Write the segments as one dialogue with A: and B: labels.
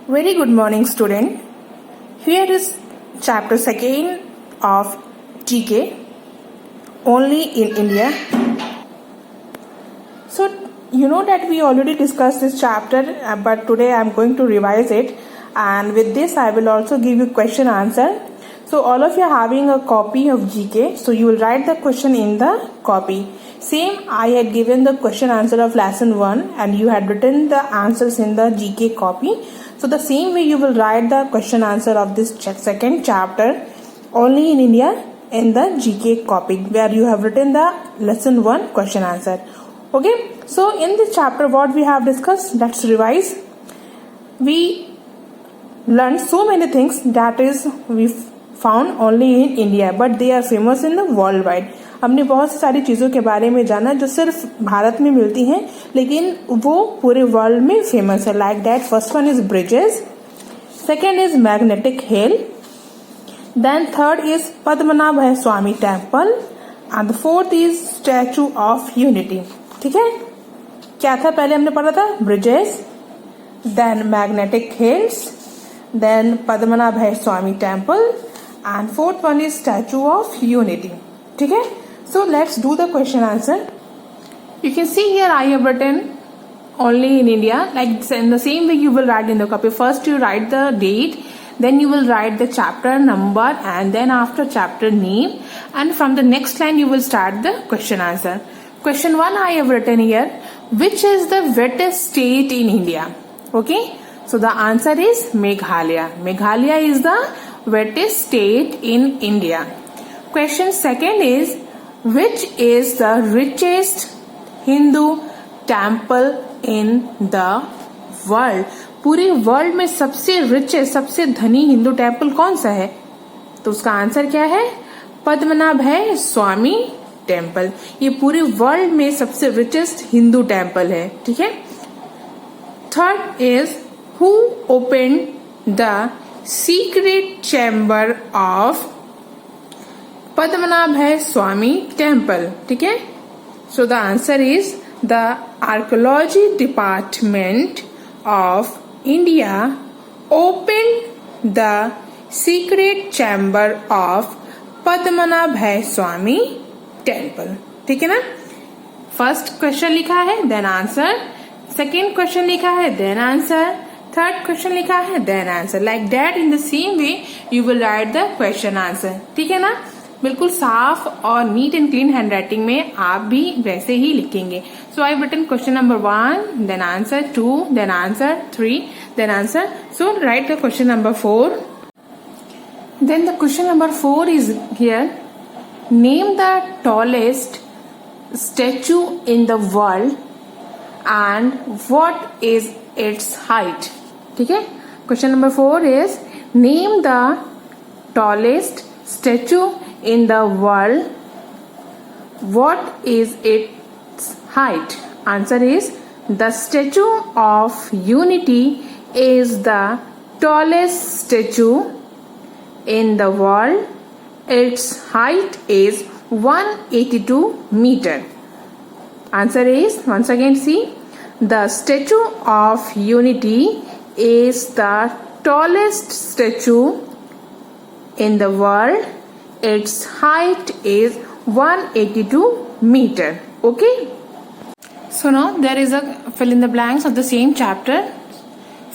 A: Very good morning, student. Here is chapter 2 of GK, only in India. So, you know that we already discussed this chapter, but today I am going to revise it, and with this I will also give you question answer. So, all of you are having a copy of GK, so you will write the question in the copy. Same, I had given the question answer of lesson 1 and you had written the answers in the GK copy. So the same way you will write the question answer of this second chapter only in India in the GK copy where you have written the lesson 1 question answer. Okay, so in this chapter what we have discussed, let's revise. We learned so many things that is we found only in India but they are famous in the worldwide. हमने बहुत सारी चीज़ों के बारे में जाना जो सिर्फ भारत में मिलती हैं लेकिन वो पूरे वर्ल्ड में फेमस है. Like that first one is bridges, second is magnetic hill, then third is Padmanabha Swami temple and fourth is Statue of Unity. ठीक है, क्या था पहले हमने पढ़ा था? Bridges, then magnetic hills, then Padmanabha Swami temple and fourth one is Statue of Unity. ठीक है, so let's do the question answer. You can see here I have written only in India, like in the same way you will write in the copy. First you write the date, then you will write the chapter number and then after chapter name, and from the next line you will start the question answer. Question 1 I have written here, which is the wettest state in India? Okay, so the answer is Meghalaya. Meghalaya is the wettest state in India. Question second is, which is the richest Hindu temple in the world? पूरे world में सबसे richest, सबसे धनी Hindu temple कौन सा है? तो उसका आंसर क्या है? पद्मनाभ स्वामी टेम्पल. ये पूरे वर्ल्ड में सबसे रिचेस्ट हिंदू टेम्पल है. ठीक है. Third is, who open the secret chamber of Padmanabha Swami temple. ठीक है. So the answer is the archaeology department of India open the secret chamber of Padmanabha Swami temple. ठीक है ना. फर्स्ट क्वेश्चन लिखा है देन आंसर, सेकेंड क्वेश्चन लिखा है देन आंसर, थर्ड क्वेश्चन लिखा है then answer. Like that in the same way you will write the question answer. ठीक है ना. बिल्कुल साफ और neat and clean handwriting में आप भी वैसे ही लिखेंगे. So I written question number 1, then answer 2, then answer 3, then answer. So write the question number 4. Then the question number 4 is here, name the tallest statue in the world and what is it's height. ठीक है. Question number 4 is, name the tallest statue in the world, what is its height? Answer is, the Statue of Unity is the tallest statue in the world. Its height is 182 meter. Answer is, once again see, the Statue of Unity is the tallest statue in the world. Its height is 182 meter. Okay, so now there is a fill in the blanks of the same chapter.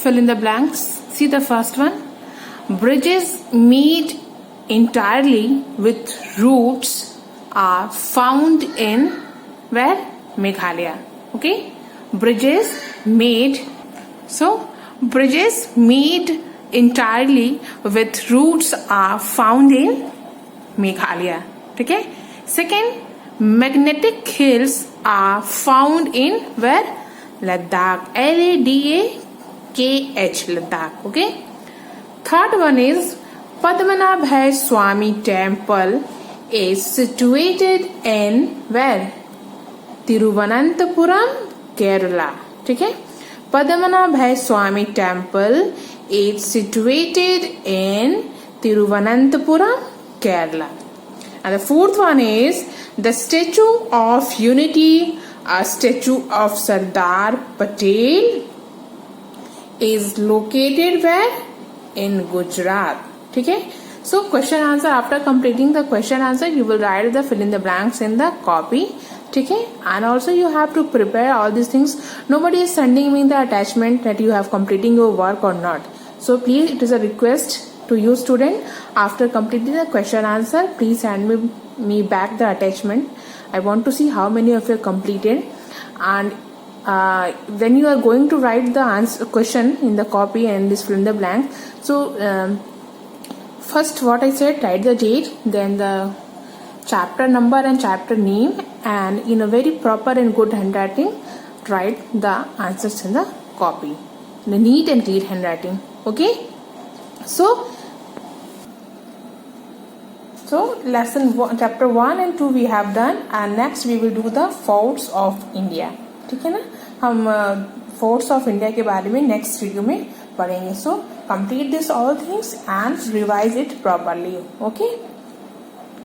A: Fill in the blanks. See the first one, bridges made entirely with roots are found in where? Meghalaya. Okay, bridges made, so bridges made entirely with roots are found in Meghalaya. ठीक है. Second, magnetic hills are found in where? Ladakh. Ladakh, Ladakh. Okay. Third one is, Padmanabh Swami Temple is situated in where? Thiruvananthapuram, Kerala. ठीक है. Padmanabh Swami Temple is situated in Thiruvananthapuram, Kerala. And the fourth one is, the Statue of Unity, a statue of Sardar Patel, is located where? In Gujarat. ठीक है. So question answer, after completing the question answer you will write the fill in the blanks in the copy. ठीक है. And also you have to prepare all these things. Nobody is sending me the attachment that you have completing your work or not. So please, it is a request to you student, after completing the question answer please send me back the attachment. I want to see how many of you completed. And when you are going to write the answer question in the copy and this fill in the blank, so first what I said, write the date, then the chapter number and chapter name, and in a very proper and good handwriting write the answers in the copy, the neat and clear handwriting. Okay, so lesson chapter 1 and 2 we have done, and next we will do the forts of India. ठीक है ना, हम forts of India के बारे में next video में पढ़ेंगे. So complete this all things and revise it properly. Okay.